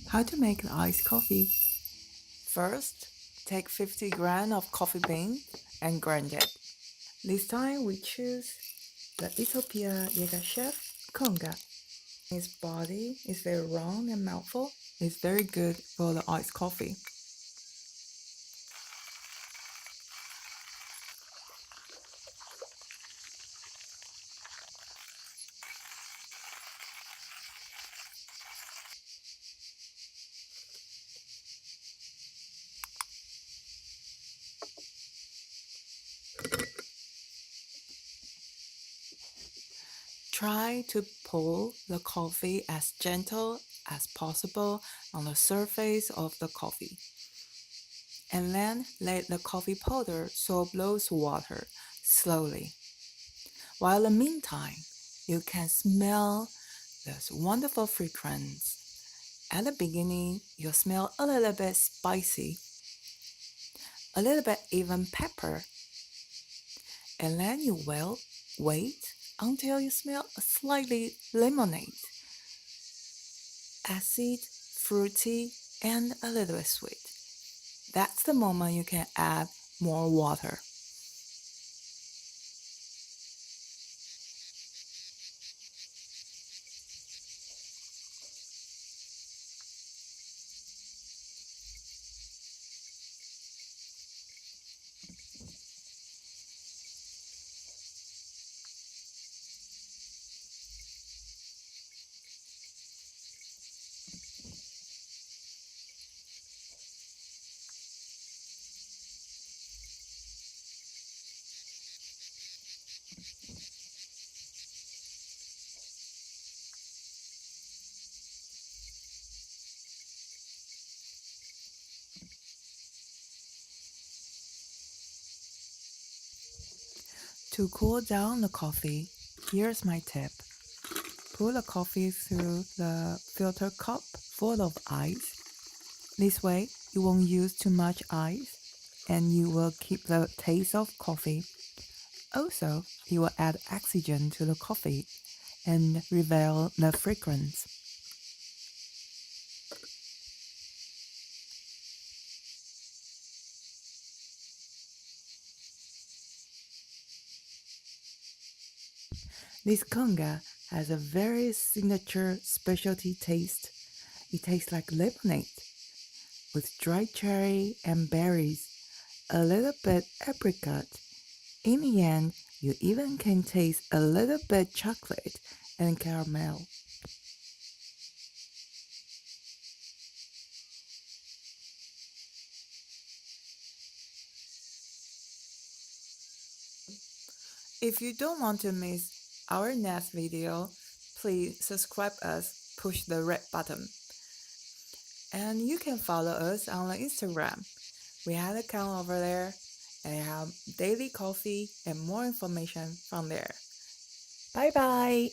How to make iced coffee. First, take 50 grams of coffee bean and grind it. This time we choose the Ethiopie Yirgacheffe Konga. Its body is very round and mouthful. It's very good for the iced coffee. Try to pour the coffee as gentle as possible on the surface of the coffee. And then let the coffee powder soak those water slowly. While in the meantime, you can smell this wonderful fragrance. At the beginning, you smell a little bit spicy, a little bit even pepper, and then you will wait until you smell a slightly lemonade, acid, fruity, and a little bit sweet. That's the moment you can add more water. To cool down the coffee, here's my tip. Pour the coffee through the filter cup full of ice. This way, you won't use too much ice and you will keep the taste of coffee. Also, you will add oxygen to the coffee and reveal the fragrance. This conga has a very signature specialty taste. It tastes like lemonade with dried cherry and berries, a little bit apricot. In the end, you even can taste a little bit chocolate and caramel. If you don't want to miss our next video, please subscribe us, push the red button. And you can follow us on the Instagram. We have an account over there and have daily coffee and more information from there. Bye bye!